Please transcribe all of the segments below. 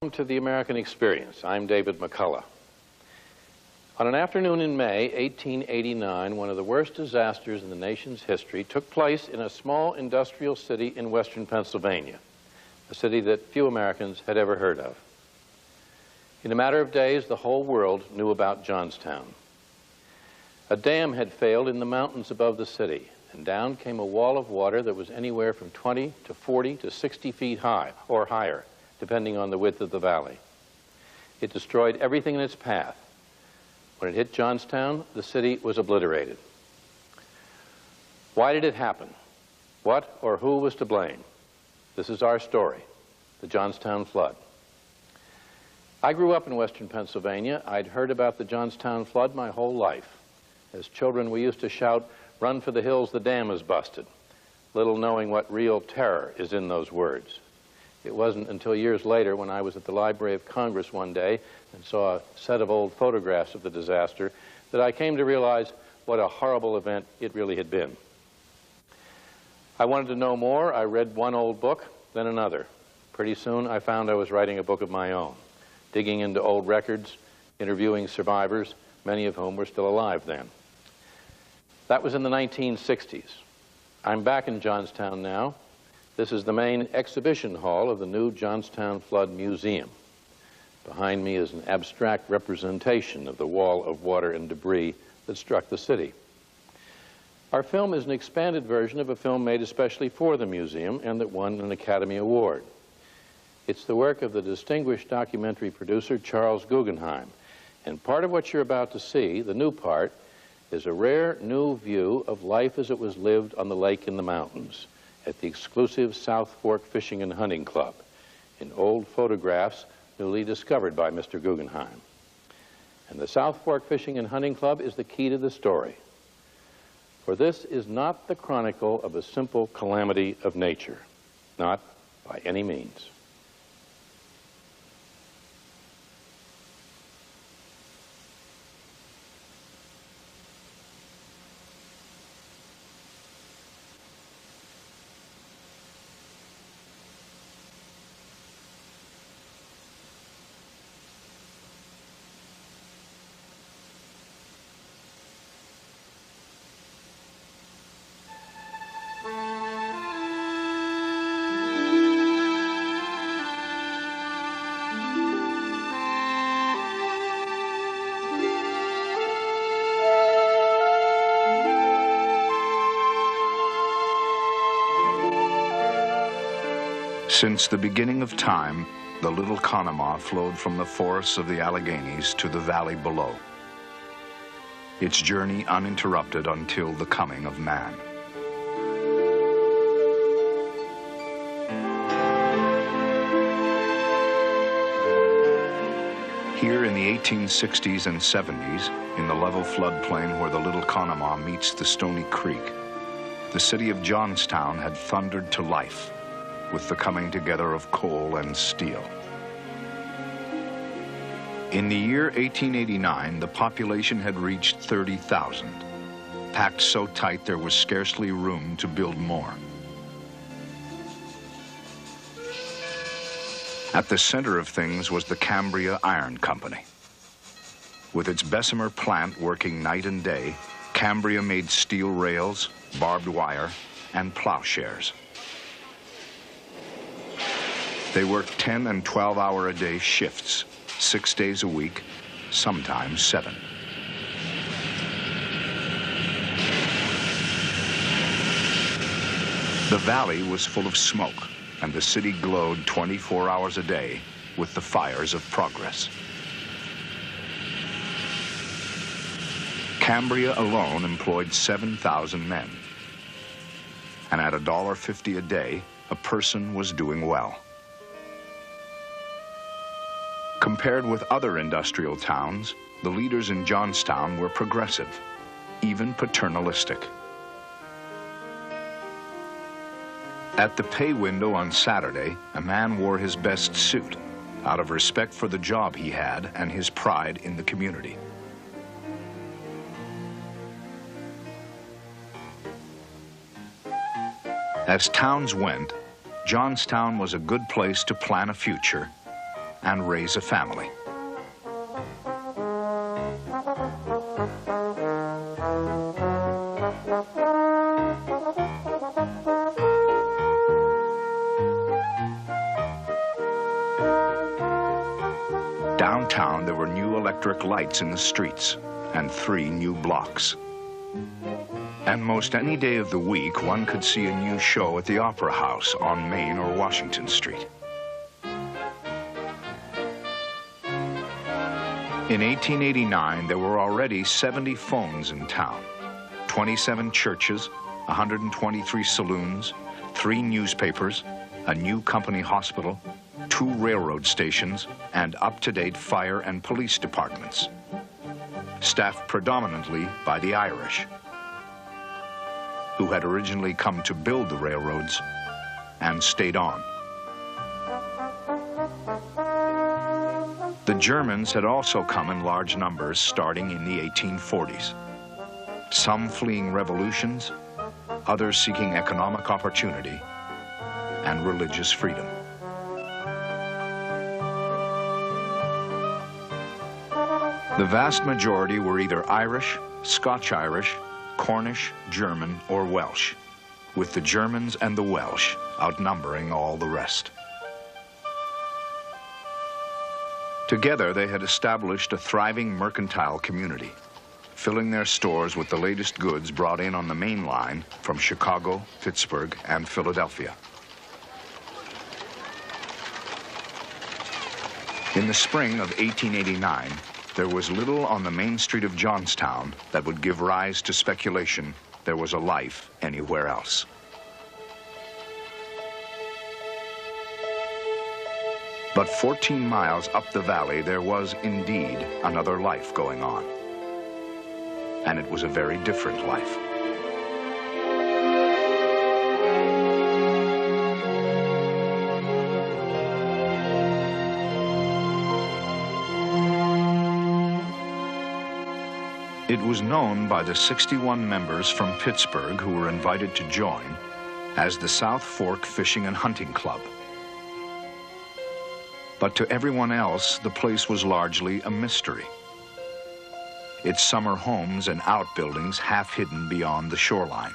Welcome to the American Experience. I'm David McCullough. On an afternoon in May 1889, one of the worst disasters in the nation's history took place in a small industrial city in western Pennsylvania, a city that few Americans had ever heard of. In a matter of days, the whole world knew about Johnstown. A dam had failed in the mountains above the city, and down came a wall of water that was anywhere from 20 to 40 to 60 feet high, or higher, depending on the width of the valley. It destroyed everything in its path. When it hit Johnstown, the city was obliterated. Why did it happen? What or who was to blame? This is our story, the Johnstown flood. I grew up in western Pennsylvania. I'd heard about the Johnstown flood my whole life. As children, we used to shout, "Run for the hills, the dam is busted," little knowing what real terror is in those words. It wasn't until years later, when I was at the Library of Congress one day and saw a set of old photographs of the disaster, that I came to realize what a horrible event it really had been. I wanted to know more. I read one old book, then another. Pretty soon, I found I was writing a book of my own, digging into old records, interviewing survivors, many of whom were still alive then. That was in the 1960s. I'm back in Johnstown now. This is the main exhibition hall of the new Johnstown Flood Museum. Behind me is an abstract representation of the wall of water and debris that struck the city. Our film is an expanded version of a film made especially for the museum and that won an Academy Award. It's the work of the distinguished documentary producer Charles Guggenheim, and part of what you're about to see, the new part, is a rare new view of life as it was lived on the lake in the mountains at the exclusive South Fork Fishing and Hunting Club, in old photographs newly discovered by Mr. Guggenheim. And the South Fork Fishing and Hunting Club is the key to the story. For this is not the chronicle of a simple calamity of nature, not by any means. Since the beginning of time, the Little Conemaugh flowed from the forests of the Alleghenies to the valley below, its journey uninterrupted until the coming of man. Here in the 1860s and 70s, in the level floodplain where the Little Conemaugh meets the Stony Creek, the city of Johnstown had thundered to life with the coming together of coal and steel. In the year 1889, the population had reached 30,000, packed so tight there was scarcely room to build more. At the center of things was the Cambria Iron Company. With its Bessemer plant working night and day, Cambria made steel rails, barbed wire, and plowshares. They worked 10 and 12-hour-a-day shifts, 6 days a week, sometimes 7. The valley was full of smoke, and the city glowed 24 hours a day with the fires of progress. Cambria alone employed 7,000 men, and at $1.50 a day, a person was doing well. Compared with other industrial towns, the leaders in Johnstown were progressive, even paternalistic. At the pay window on Saturday, a man wore his best suit, out of respect for the job he had and his pride in the community. As towns went, Johnstown was a good place to plan a future and raise a family. Downtown, there were new electric lights in the streets and 3 new blocks. And most any day of the week, one could see a new show at the Opera House on Main or Washington Street. In 1889, there were already 70 phones in town, 27 churches, 123 saloons, 3 newspapers, a new company hospital, 2 railroad stations, and up-to-date fire and police departments, staffed predominantly by the Irish, who had originally come to build the railroads and stayed on. The Germans had also come in large numbers starting in the 1840s, some fleeing revolutions, others seeking economic opportunity and religious freedom. The vast majority were either Irish, Scotch-Irish, Cornish, German, or Welsh, with the Germans and the Welsh outnumbering all the rest. Together, they had established a thriving mercantile community, filling their stores with the latest goods brought in on the main line from Chicago, Pittsburgh, and Philadelphia. In the spring of 1889, there was little on the main street of Johnstown that would give rise to speculation there was a life anywhere else. But 14 miles up the valley, there was indeed another life going on. And it was a very different life. It was known by the 61 members from Pittsburgh who were invited to join as the South Fork Fishing and Hunting Club. But to everyone else, the place was largely a mystery. Its summer homes and outbuildings half hidden beyond the shoreline.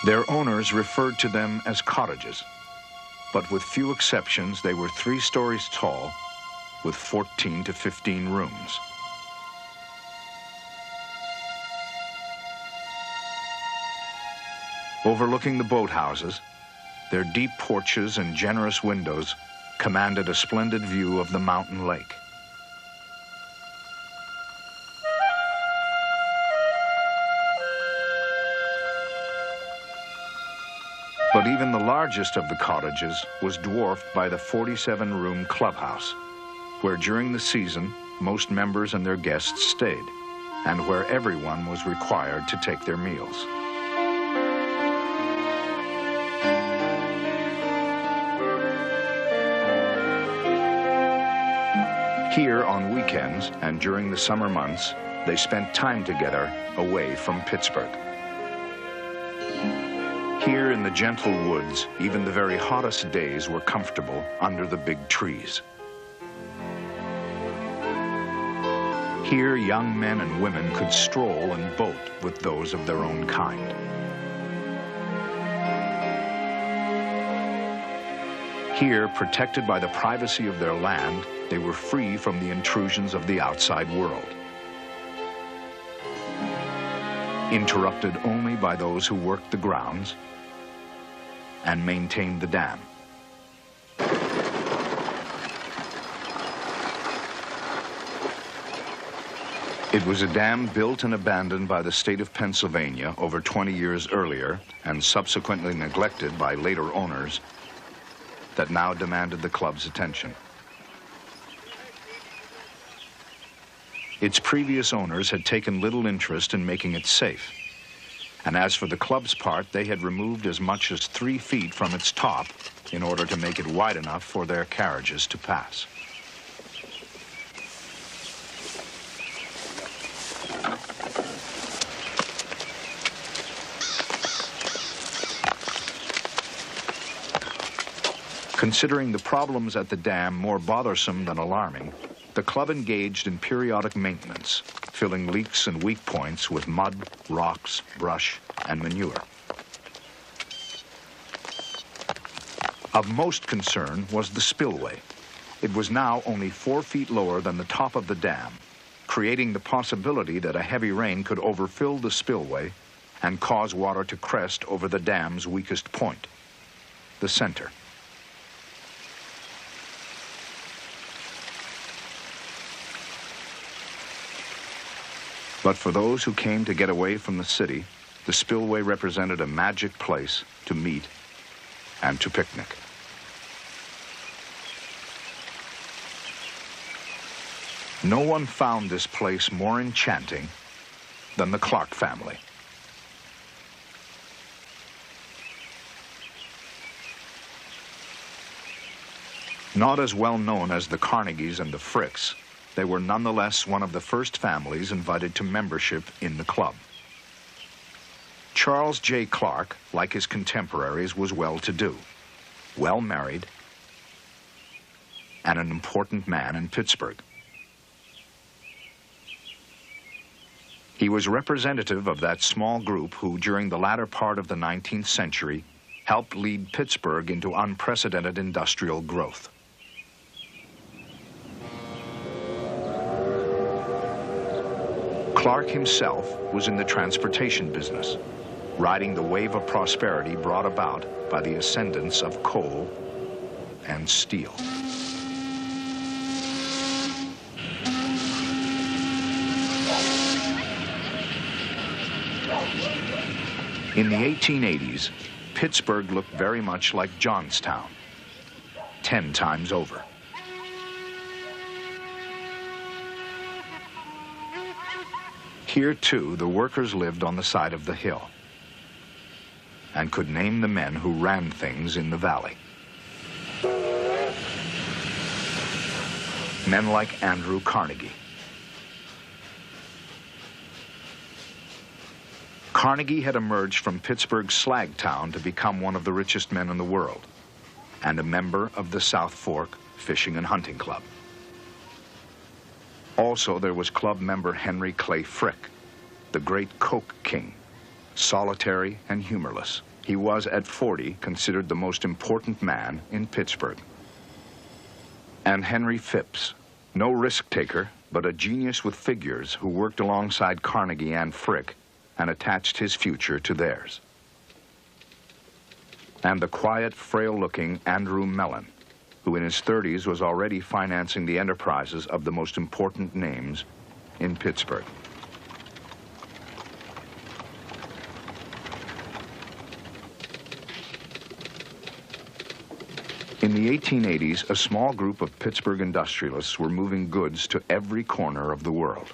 Their owners referred to them as cottages, but with few exceptions, they were 3 stories tall with 14 to 15 rooms. Overlooking the boathouses, their deep porches and generous windows commanded a splendid view of the mountain lake. But even the largest of the cottages was dwarfed by the 47-room clubhouse, where during the season most members and their guests stayed, and where everyone was required to take their meals. Here on weekends and during the summer months, they spent time together away from Pittsburgh. Here in the gentle woods, even the very hottest days were comfortable under the big trees. Here, young men and women could stroll and boat with those of their own kind. Here, protected by the privacy of their land, they were free from the intrusions of the outside world, interrupted only by those who worked the grounds and maintained the dam. It was a dam built and abandoned by the state of Pennsylvania over 20 years earlier and subsequently neglected by later owners that now demanded the club's attention. Its previous owners had taken little interest in making it safe. And as for the club's part, they had removed as much as 3 feet from its top in order to make it wide enough for their carriages to pass. Considering the problems at the dam more bothersome than alarming, the club engaged in periodic maintenance, filling leaks and weak points with mud, rocks, brush, and manure. Of most concern was the spillway. It was now only 4 feet lower than the top of the dam, creating the possibility that a heavy rain could overfill the spillway and cause water to crest over the dam's weakest point, the center. But for those who came to get away from the city, the spillway represented a magic place to meet and to picnic. No one found this place more enchanting than the Clark family. Not as well known as the Carnegies and the Fricks, they were nonetheless one of the first families invited to membership in the club. Charles J. Clark, like his contemporaries, was well-to-do, well married, and an important man in Pittsburgh. He was representative of that small group who, during the latter part of the 19th century, helped lead Pittsburgh into unprecedented industrial growth. Clark himself was in the transportation business, riding the wave of prosperity brought about by the ascendance of coal and steel. In the 1880s, Pittsburgh looked very much like Johnstown, 10 times over. Here, too, the workers lived on the side of the hill and could name the men who ran things in the valley. Men like Andrew Carnegie. Carnegie had emerged from Pittsburgh's slag town to become one of the richest men in the world and a member of the South Fork Fishing and Hunting Club. Also, there was club member Henry Clay Frick, the great Coke King, solitary and humorless. He was, at 40, considered the most important man in Pittsburgh. And Henry Phipps, no risk-taker, but a genius with figures who worked alongside Carnegie and Frick and attached his future to theirs. And the quiet, frail-looking Andrew Mellon, who in his 30s was already financing the enterprises of the most important names in Pittsburgh. In the 1880s, a small group of Pittsburgh industrialists were moving goods to every corner of the world.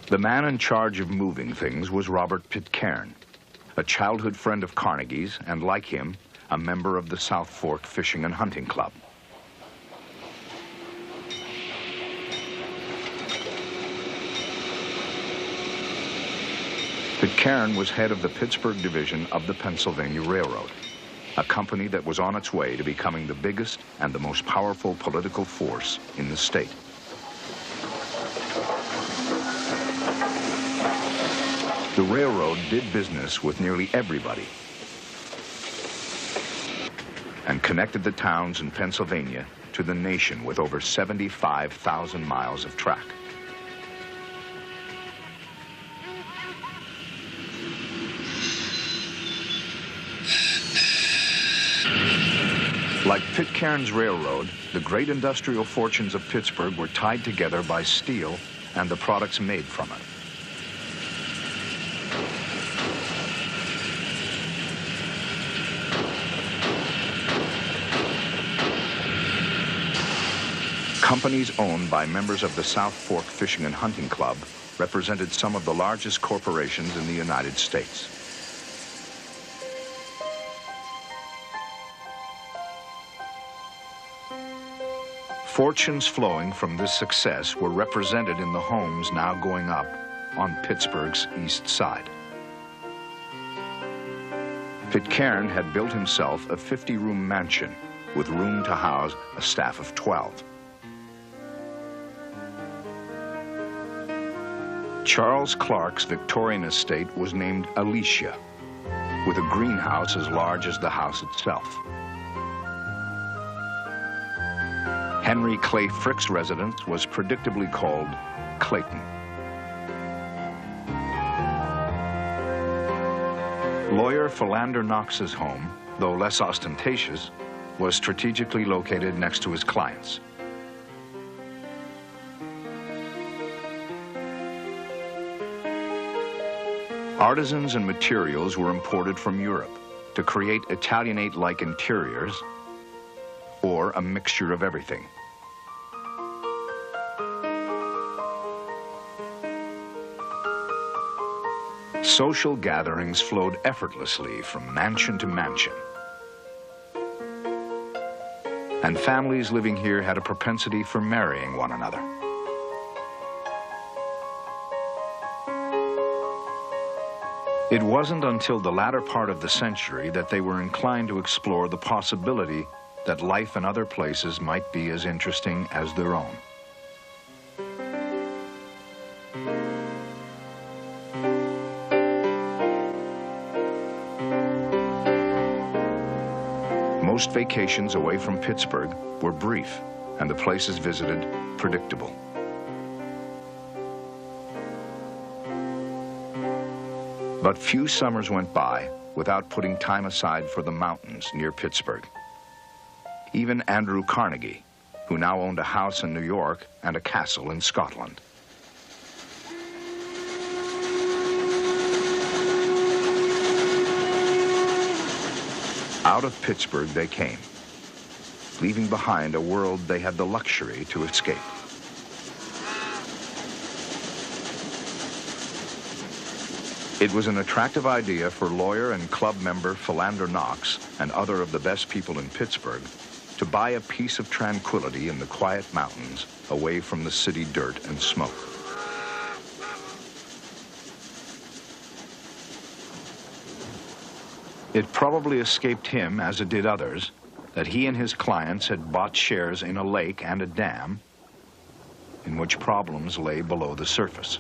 The man in charge of moving things was Robert Pitcairn, a childhood friend of Carnegie's, and like him, a member of the South Fork Fishing and Hunting Club. Pitcairn was head of the Pittsburgh division of the Pennsylvania Railroad, a company that was on its way to becoming the biggest and the most powerful political force in the state. The railroad did business with nearly everybody and connected the towns in Pennsylvania to the nation with over 75,000 miles of track. Like Pitcairn's railroad, the great industrial fortunes of Pittsburgh were tied together by steel and the products made from it. Companies owned by members of the South Fork Fishing and Hunting Club represented some of the largest corporations in the United States. Fortunes flowing from this success were represented in the homes now going up on Pittsburgh's east side. Pitcairn had built himself a 50-room mansion with room to house a staff of 12. Charles Clark's Victorian estate was named Alicia, with a greenhouse as large as the house itself. Henry Clay Frick's residence was predictably called Clayton. Lawyer Philander Knox's home, though less ostentatious, was strategically located next to his client's. Artisans and materials were imported from Europe to create Italianate-like interiors, or a mixture of everything. Social gatherings flowed effortlessly from mansion to mansion. And families living here had a propensity for marrying one another. It wasn't until the latter part of the century that they were inclined to explore the possibility that life in other places might be as interesting as their own. Most vacations away from Pittsburgh were brief, and the places visited predictable. But few summers went by without putting time aside for the mountains near Pittsburgh. Even Andrew Carnegie, who now owned a house in New York and a castle in Scotland. Out of Pittsburgh they came, leaving behind a world they had the luxury to escape. It was an attractive idea for lawyer and club member Philander Knox and other of the best people in Pittsburgh to buy a piece of tranquility in the quiet mountains away from the city dirt and smoke. It probably escaped him, as it did others, that he and his clients had bought shares in a lake and a dam in which problems lay below the surface.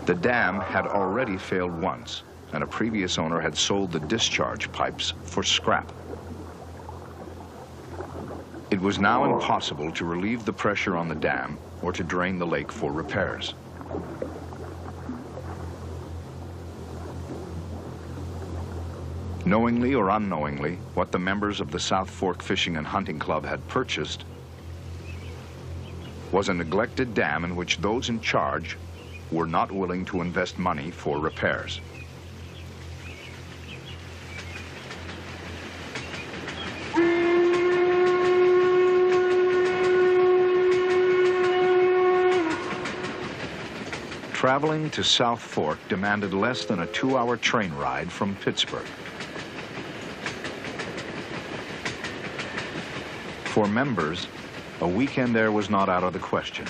The dam had already failed once, and a previous owner had sold the discharge pipes for scrap. It was now impossible to relieve the pressure on the dam or to drain the lake for repairs. Knowingly or unknowingly, what the members of the South Fork Fishing and Hunting Club had purchased was a neglected dam in which those in charge were not willing to invest money for repairs. Traveling to South Fork demanded less than a 2-hour train ride from Pittsburgh. For members, a weekend there was not out of the question.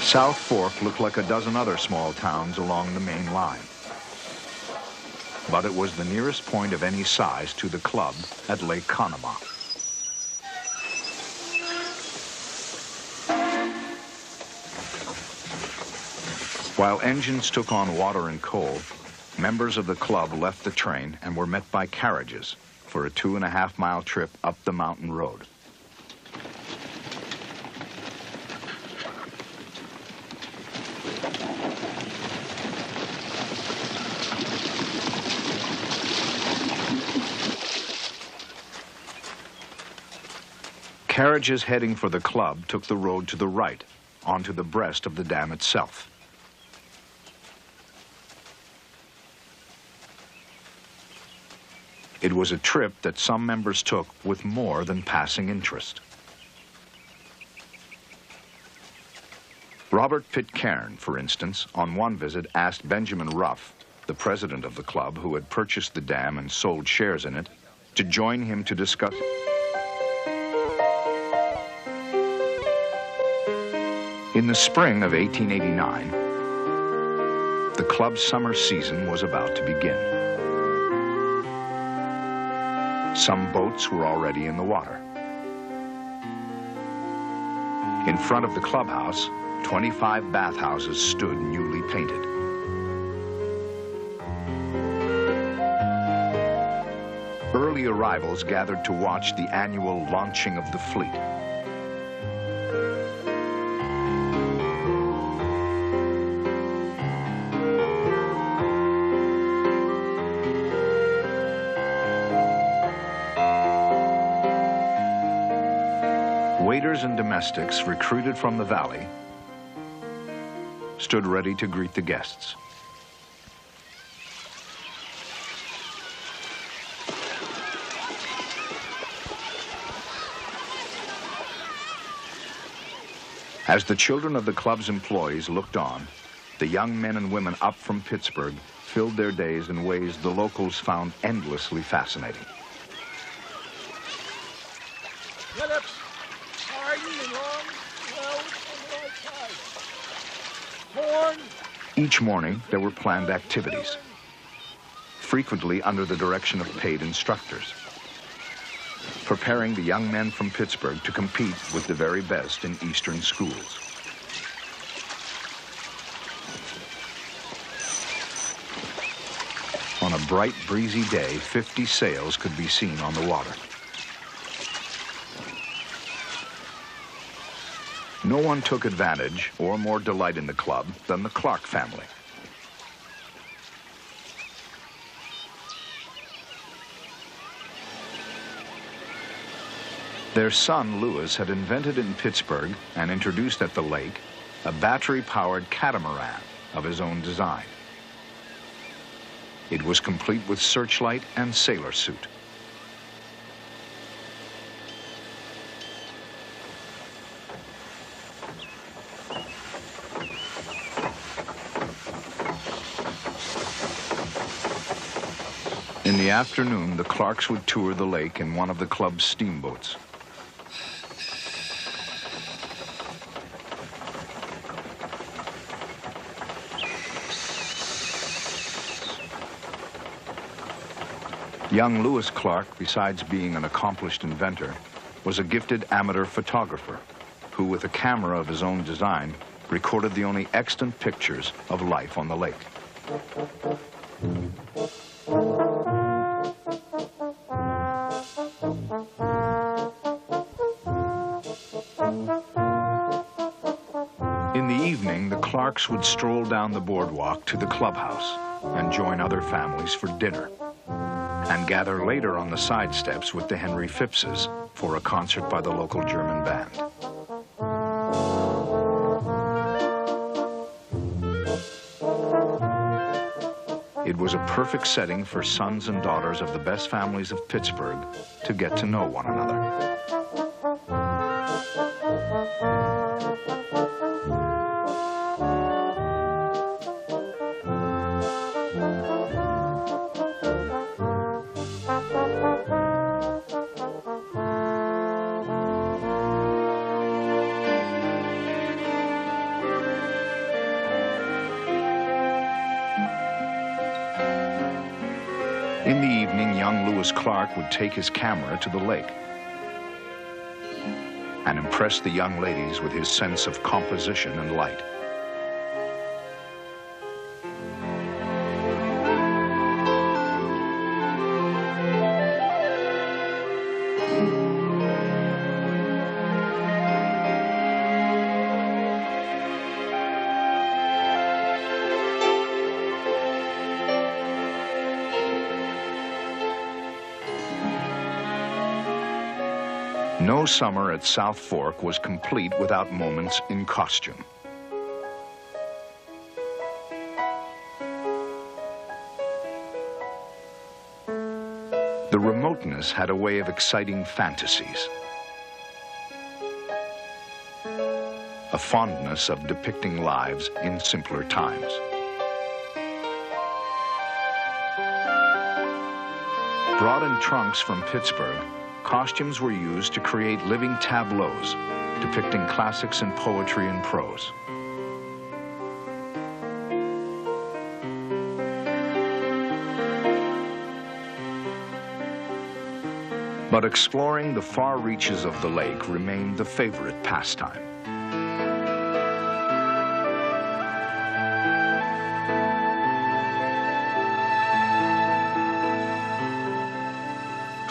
South Fork looked like a dozen other small towns along the main line. But it was the nearest point of any size to the club at Lake Conemaugh. While engines took on water and coal, members of the club left the train and were met by carriages for a 2.5-mile trip up the mountain road. Carriages heading for the club took the road to the right, onto the breast of the dam itself. It was a trip that some members took with more than passing interest. Robert Pitcairn, for instance, on one visit asked Benjamin Ruff, the president of the club who had purchased the dam and sold shares in it, to join him to discuss. In the spring of 1889, the club's summer season was about to begin. Some boats were already in the water. In front of the clubhouse, 25 bathhouses stood newly painted. Early arrivals gathered to watch the annual launching of the fleet. Waiters and domestics recruited from the valley stood ready to greet the guests. As the children of the club's employees looked on, the young men and women up from Pittsburgh filled their days in ways the locals found endlessly fascinating. Phillips, Harden, and Long, well, on the right side. Horn. Each morning, there were planned activities, frequently under the direction of paid instructors, preparing the young men from Pittsburgh to compete with the very best in Eastern schools. On a bright, breezy day, 50 sails could be seen on the water. No one took advantage or more delight in the club than the Clark family. Their son, Lewis, had invented in Pittsburgh and introduced at the lake a battery-powered catamaran of his own design. It was complete with searchlight and sailor suit. In the afternoon, the Clarks would tour the lake in one of the club's steamboats. Young Lewis Clark, besides being an accomplished inventor, was a gifted amateur photographer who, with a camera of his own design, recorded the only extant pictures of life on the lake. In the evening, the Clarks would stroll down the boardwalk to the clubhouse and join other families for dinner, and gather later on the side steps with the Henry Phippses for a concert by the local German band. It was a perfect setting for sons and daughters of the best families of Pittsburgh to get to know one another. In the evening, young Lewis Clark would take his camera to the lake and impress the young ladies with his sense of composition and light. No summer at South Fork was complete without moments in costume. The remoteness had a way of exciting fantasies. a fondness of depicting lives in simpler times. Brought in trunks from Pittsburgh, costumes were used to create living tableaus depicting classics in poetry and prose. But exploring the far reaches of the lake remained the favorite pastime.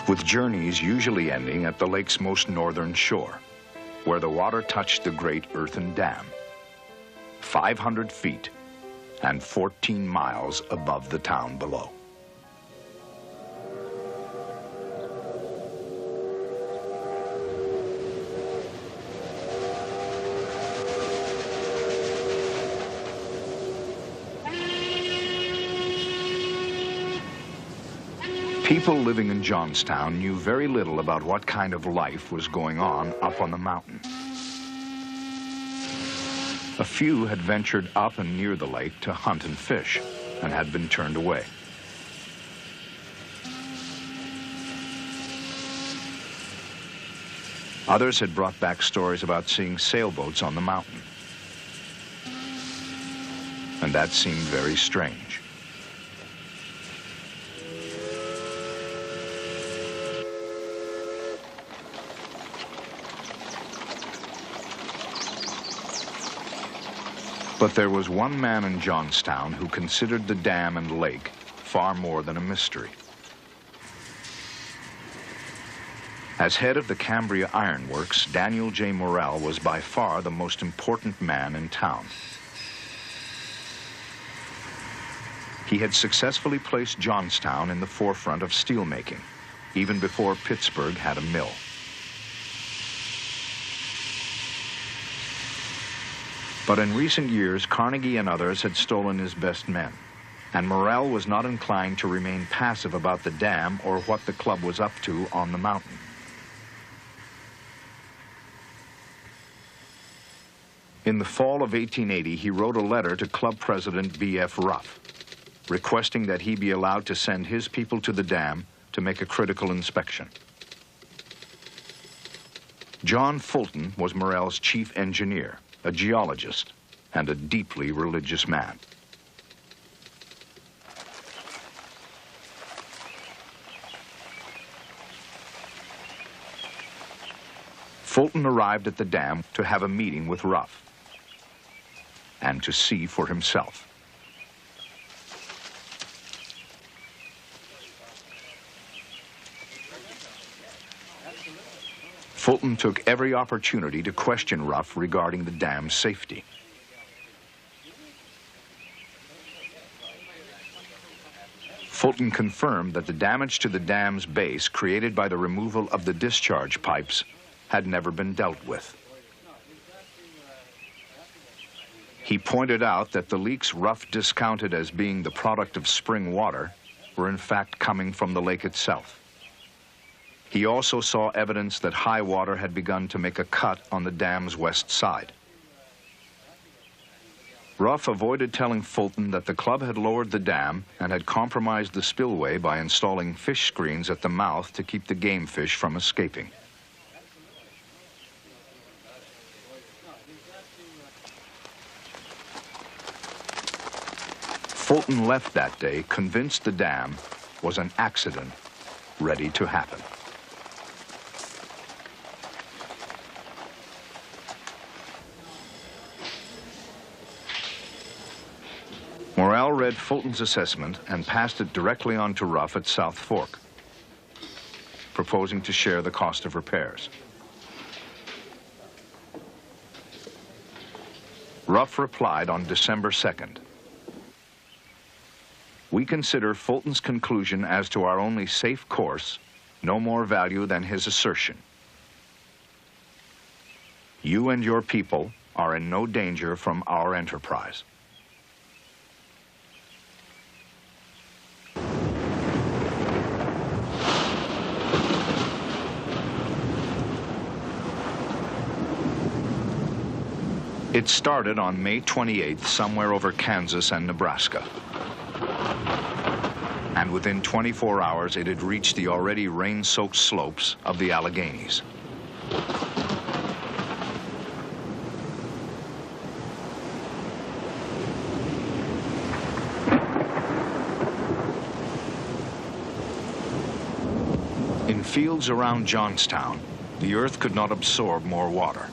With journeys usually ending at the lake's most northern shore, where the water touched the great earthen dam, 500 feet and 14 miles above the town below. People living in Johnstown knew very little about what kind of life was going on up on the mountain. A few had ventured up and near the lake to hunt and fish, and had been turned away. Others had brought back stories about seeing sailboats on the mountain, and that seemed very strange. But there was one man in Johnstown who considered the dam and lake far more than a mystery. As head of the Cambria Iron Works, Daniel J. Morrell was by far the most important man in town. He had successfully placed Johnstown in the forefront of steelmaking, even before Pittsburgh had a mill. But in recent years, Carnegie and others had stolen his best men, and Morrell was not inclined to remain passive about the dam or what the club was up to on the mountain. In the fall of 1880, he wrote a letter to club president B.F. Ruff, requesting that he be allowed to send his people to the dam to make a critical inspection. John Fulton was Morrell's chief engineer, a geologist, and a deeply religious man. Fulton arrived at the dam to have a meeting with Ruff and to see for himself. Fulton took every opportunity to question Ruff regarding the dam's safety. Fulton confirmed that the damage to the dam's base created by the removal of the discharge pipes had never been dealt with. He pointed out that the leaks Ruff discounted as being the product of spring water were in fact coming from the lake itself. He also saw evidence that high water had begun to make a cut on the dam's west side. Ruff avoided telling Fulton that the club had lowered the dam and had compromised the spillway by installing fish screens at the mouth to keep the game fish from escaping. Fulton left that day convinced the dam was an accident ready to happen. Morrell read Fulton's assessment and passed it directly on to Ruff at South Fork, proposing to share the cost of repairs. Ruff replied on December 2nd. We consider Fulton's conclusion as to our only safe course no more value than his assertion. You and your people are in no danger from our enterprise. It started on May 28th somewhere over Kansas and Nebraska. And within 24 hours, it had reached the already rain-soaked slopes of the Alleghenies. In fields around Johnstown, the earth could not absorb more water.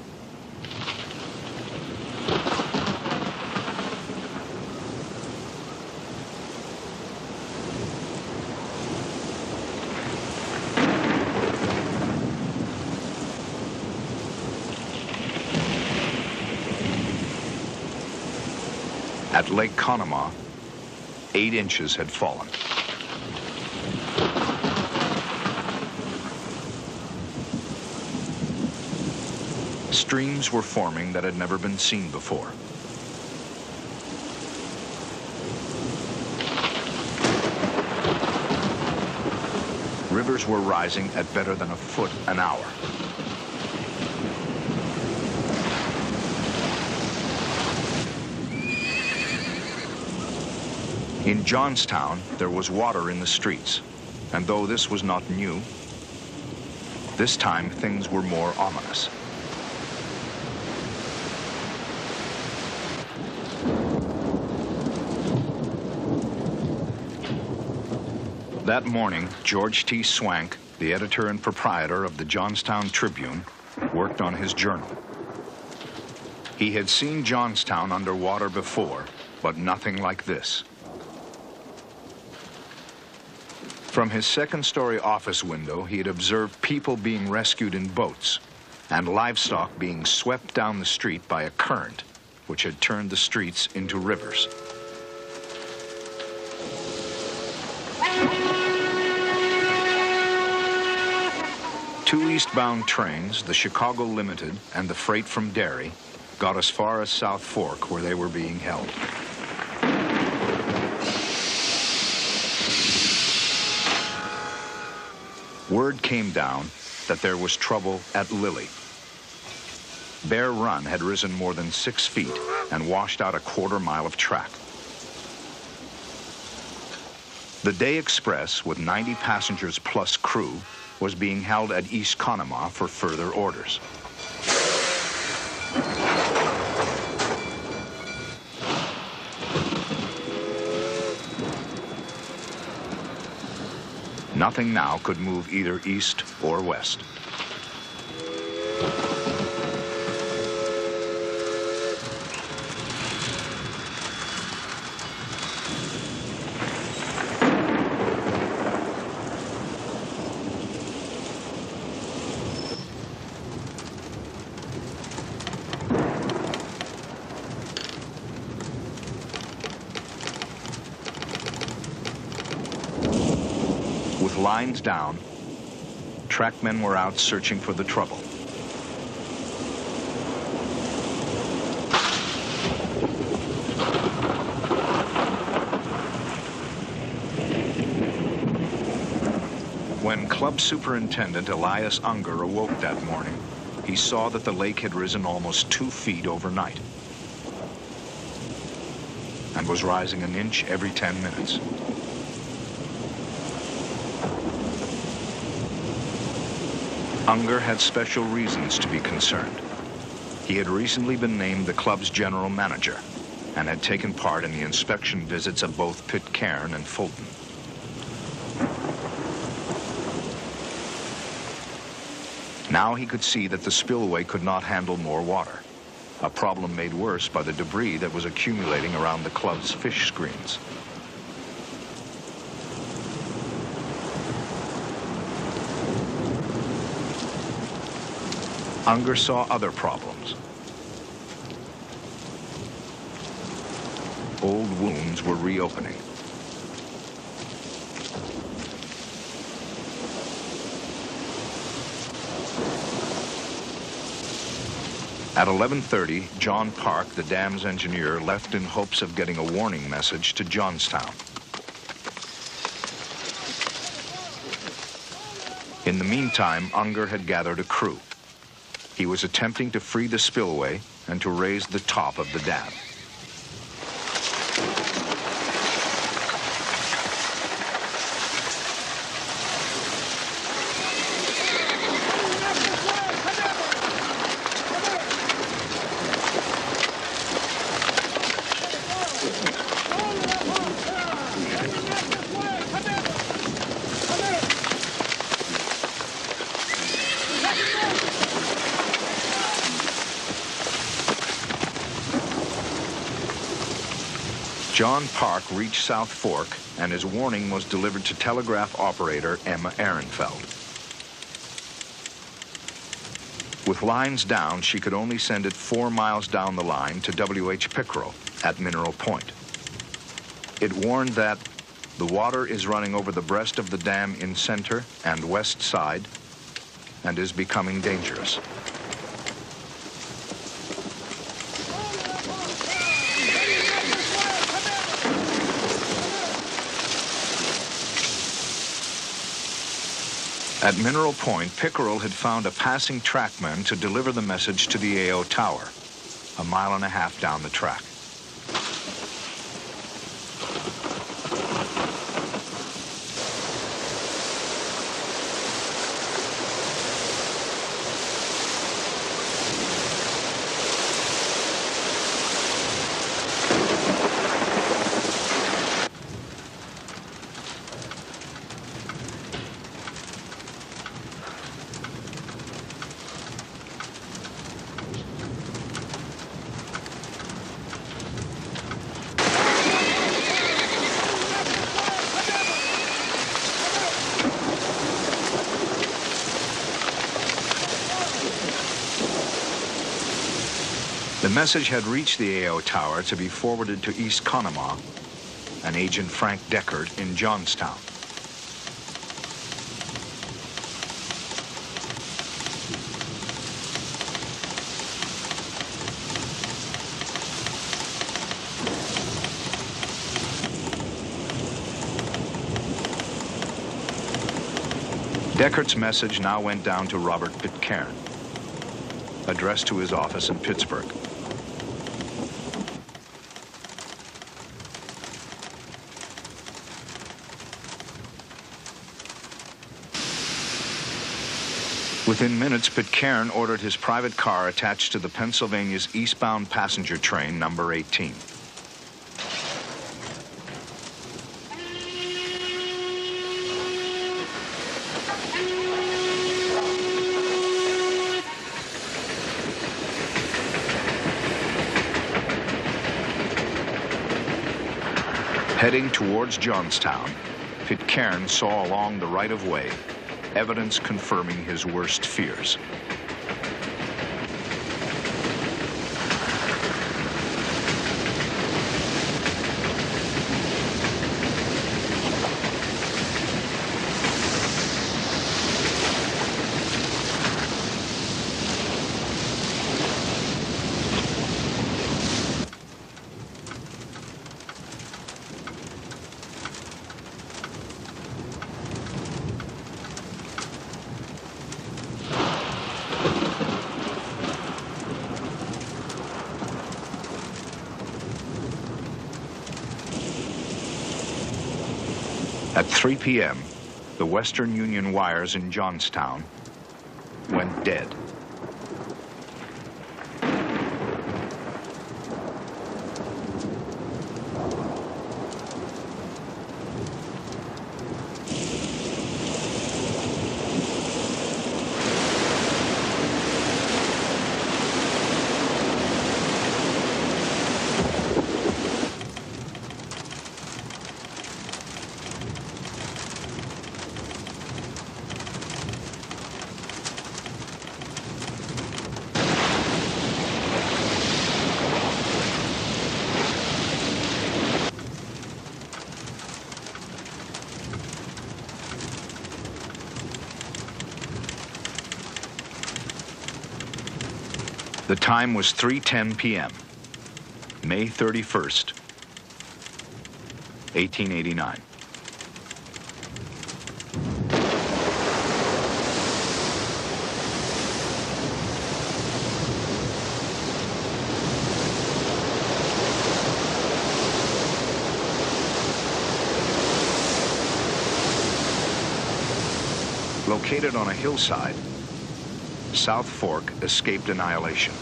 At Lake Conemaugh, 8 inches had fallen. Streams were forming that had never been seen before. Rivers were rising at better than a foot an hour. In Johnstown, there was water in the streets, and though this was not new, this time things were more ominous. That morning, George T. Swank, the editor and proprietor of the Johnstown Tribune, worked on his journal. He had seen Johnstown underwater before, but nothing like this. From his second-story office window, he had observed people being rescued in boats and livestock being swept down the street by a current, which had turned the streets into rivers. Two eastbound trains, the Chicago Limited and the freight from Derry, got as far as South Fork, where they were being held. Word came down that there was trouble at Lily. Bear Run had risen more than 6 feet and washed out a quarter-mile of track. The Day Express, with 90 passengers plus crew, was being held at East Conemaugh for further orders. Nothing now could move either east or west. With lines down, trackmen were out searching for the trouble. When Club Superintendent Elias Unger awoke that morning, he saw that the lake had risen almost 2 feet overnight and was rising an inch every 10 minutes. Unger had special reasons to be concerned. He had recently been named the club's general manager and had taken part in the inspection visits of both Pitcairn and Fulton. Now he could see that the spillway could not handle more water, a problem made worse by the debris that was accumulating around the club's fish screens. Unger saw other problems. Old wounds were reopening. At 11:30, John Park, the dam's engineer, left in hopes of getting a warning message to Johnstown. In the meantime, Unger had gathered a crew. He was attempting to free the spillway and to raise the top of the dam. John Park reached South Fork, and his warning was delivered to telegraph operator Emma Ehrenfeld. With lines down, she could only send it 4 miles down the line to W.H. Pickerel at Mineral Point. It warned that the water is running over the breast of the dam in center and west side and is becoming dangerous. At Mineral Point, Pickerel had found a passing trackman to deliver the message to the AO Tower, 1.5 miles down the track. The message had reached the AO Tower to be forwarded to East Conemaugh and Agent Frank Deckard in Johnstown. Deckard's message now went down to Robert Pitcairn, addressed to his office in Pittsburgh. Within minutes, Pitcairn ordered his private car attached to the Pennsylvania's eastbound passenger train, number 18. Heading towards Johnstown, Pitcairn saw along the right-of-way evidence confirming his worst fears. At 3 p.m., the Western Union wires in Johnstown went dead. The time was 3:10 p.m., May 31st, 1889. Located on a hillside, South Fork escaped annihilation.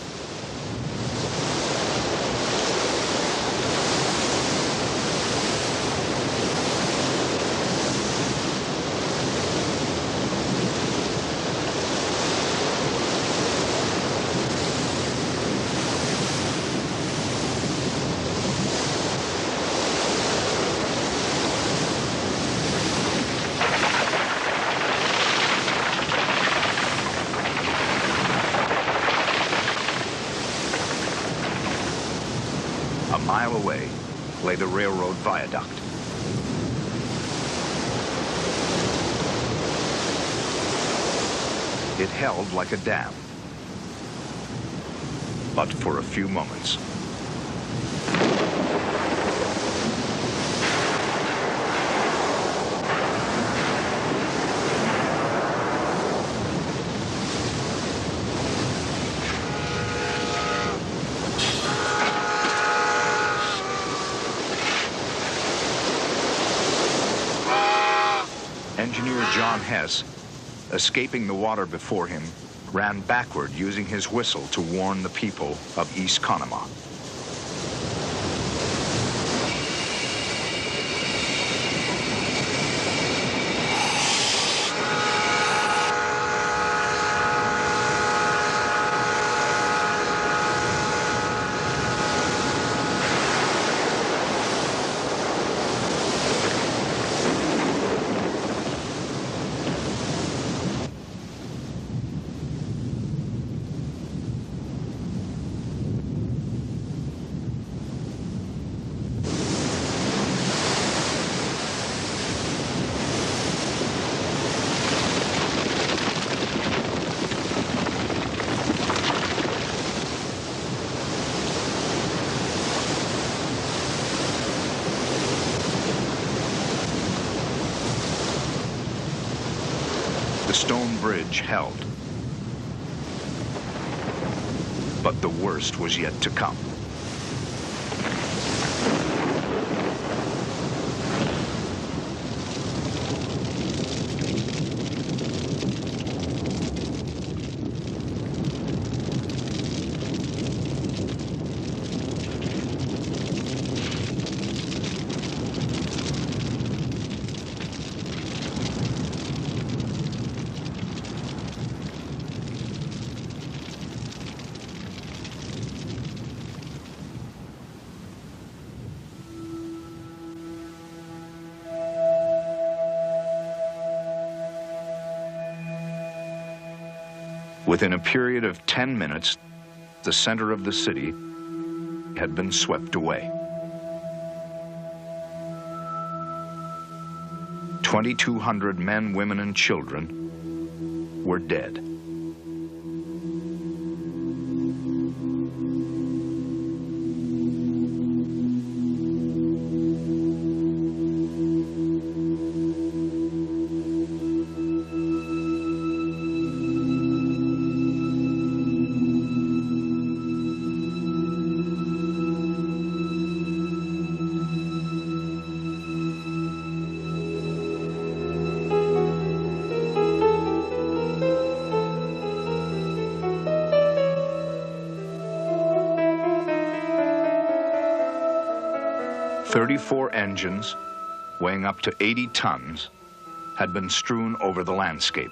A mile away lay the railroad viaduct. It held like a dam, but for a few moments. Engineer John Hess, escaping the water before him, ran backward using his whistle to warn the people of East Conemaugh. The stone bridge held. But the worst was yet to come. Within a period of 10 minutes, the center of the city had been swept away. 2,200 men, women, and children were dead. "34 engines, weighing up to 80 tons, had been strewn over the landscape,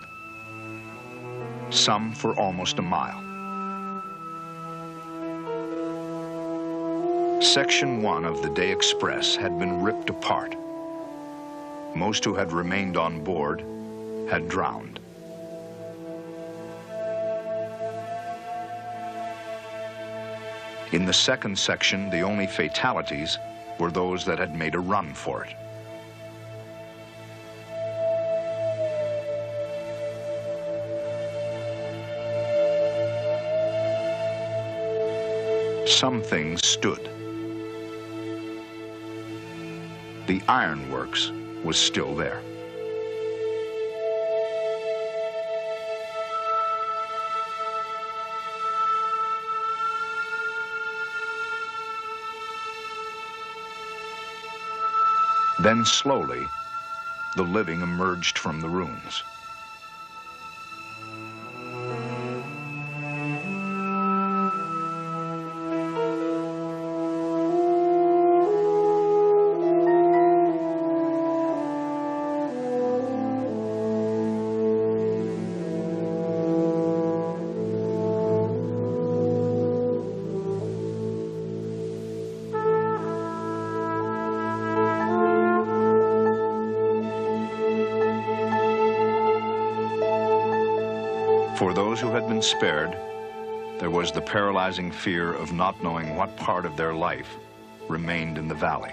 some for almost a mile. Section 1 of the Day Express had been ripped apart. Most who had remained on board had drowned. In the second section, the only fatalities were those that had made a run for it. Some things stood. The ironworks was still there. Then slowly, the living emerged from the ruins. those who had been spared, there was the paralyzing fear of not knowing what part of their life remained in the valley.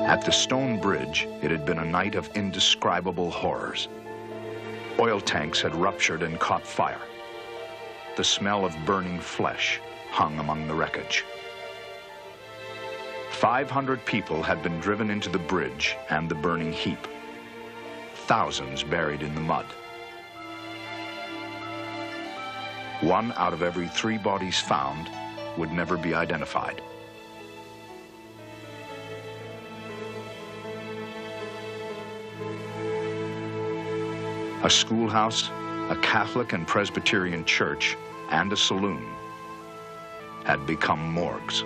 At the stone bridge, it had been a night of indescribable horrors. Oil tanks had ruptured and caught fire. The smell of burning flesh hung among the wreckage. 500 people had been driven into the bridge and the burning heap. Thousands buried in the mud. 1 out of every 3 bodies found would never be identified. A schoolhouse, a Catholic and Presbyterian church, and a saloon had become morgues.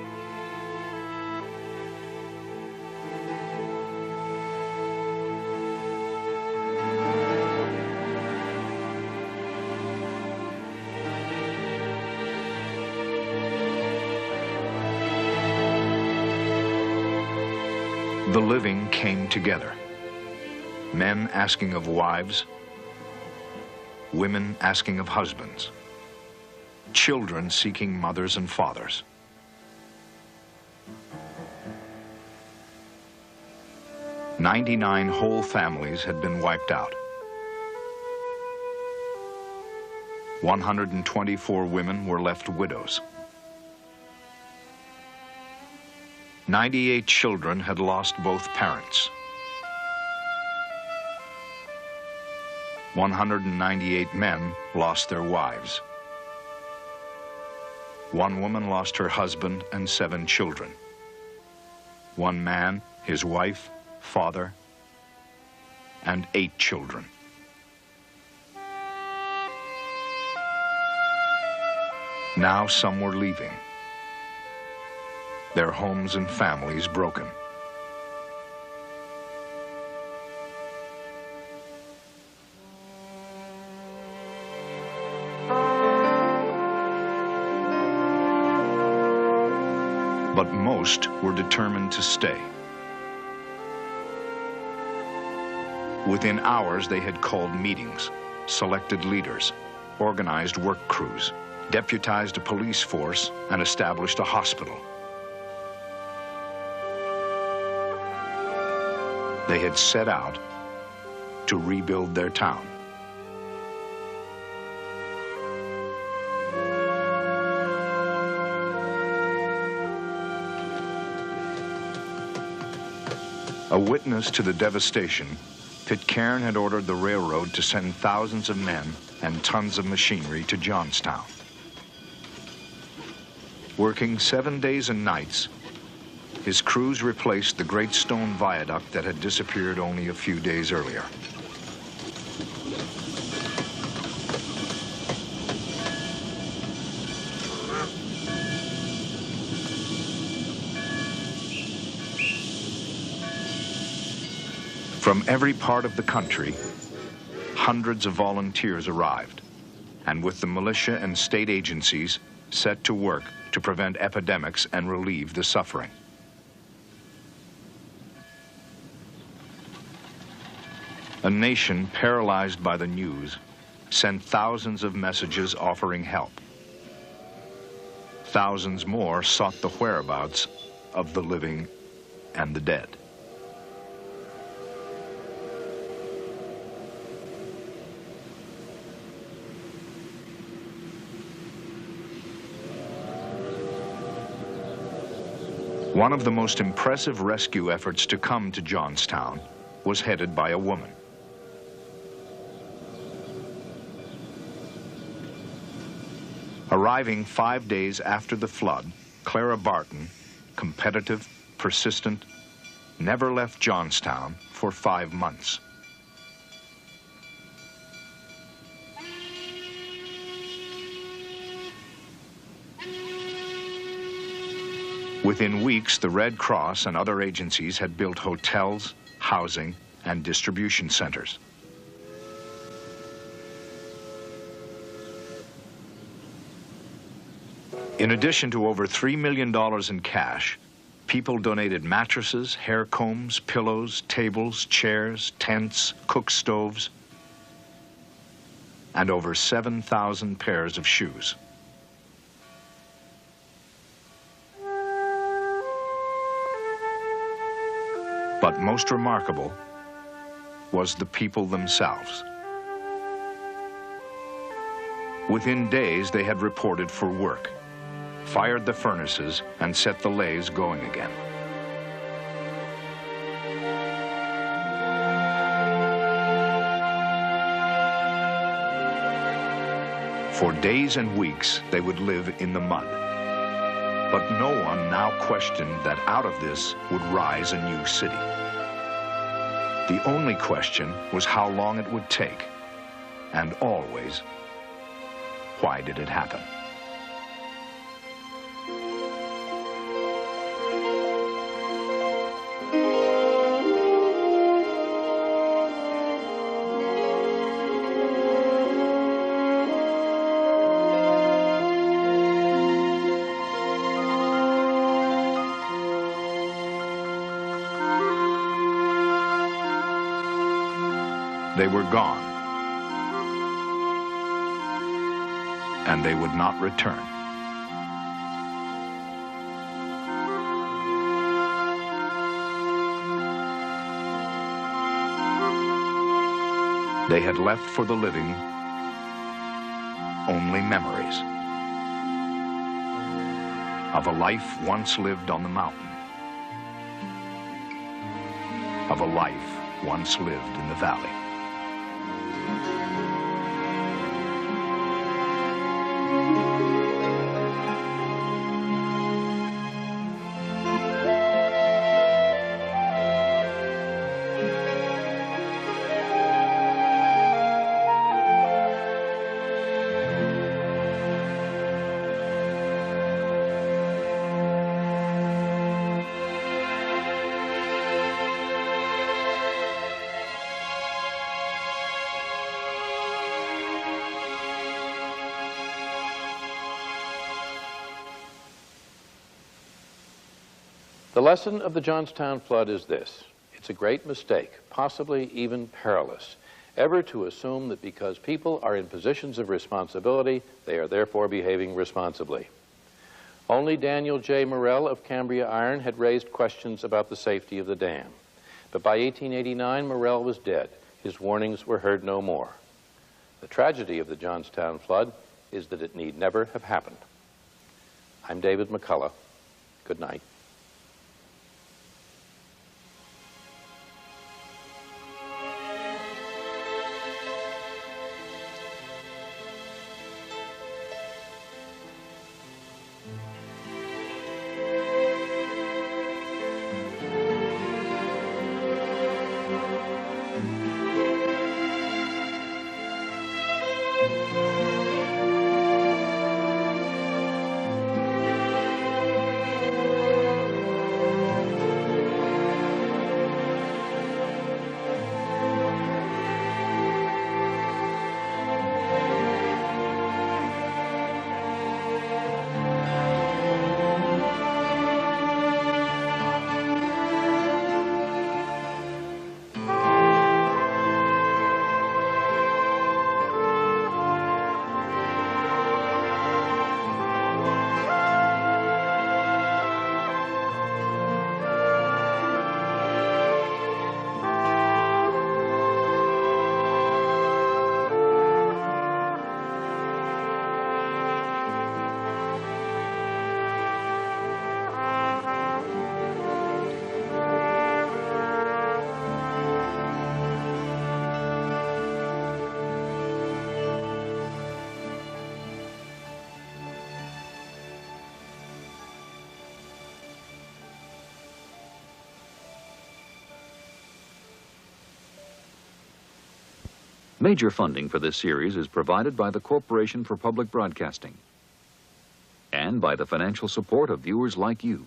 The living came together. Men asking of wives, women asking of husbands, children seeking mothers and fathers. "99 whole families had been wiped out. 124 women were left widows. 98 children had lost both parents. 198 men lost their wives. 1 woman lost her husband and 7 children. 1 man, his wife, father, and 8 children. Now some were leaving, their homes and families broken. But most were determined to stay. Within hours, they had called meetings, selected leaders, organized work crews, deputized a police force, and established a hospital. They had set out to rebuild their town. A witness to the devastation, Pitcairn had ordered the railroad to send thousands of men and tons of machinery to Johnstown. Working 7 days and nights, his crews replaced the great stone viaduct that had disappeared only a few days earlier. From every part of the country, hundreds of volunteers arrived, and with the militia and state agencies set to work to prevent epidemics and relieve the suffering. A nation paralyzed by the news sent thousands of messages offering help. Thousands more sought the whereabouts of the living and the dead. One of the most impressive rescue efforts to come to Johnstown was headed by a woman. Arriving 5 days after the flood, Clara Barton, competitive, persistent, never left Johnstown for 5 months. Within weeks, the Red Cross and other agencies had built hotels, housing, and distribution centers. In addition to over $3 million in cash, People donated mattresses, hair combs, pillows, tables, chairs, tents, cook stoves, and over 7,000 pairs of shoes. But most remarkable was the people themselves. Within days, they had reported for work, fired the furnaces, and set the lathes going again. For days and weeks, they would live in the mud. But no one now questioned that out of this would rise a new city. The only question was how long it would take, and always, why did it happen? They were gone, and they would not return. They had left for the living only memories of a life once lived on the mountain, of a life once lived in the valley. The lesson of the Johnstown flood is this: it's a great mistake, possibly even perilous, ever to assume that because people are in positions of responsibility, they are therefore behaving responsibly. Only Daniel J. Morrell of Cambria Iron had raised questions about the safety of the dam. But by 1889, Morrell was dead. His warnings were heard no more. The tragedy of the Johnstown flood is that it need never have happened. I'm David McCullough. Good night. Major funding for this series is provided by the Corporation for Public Broadcasting and by the financial support of viewers like you.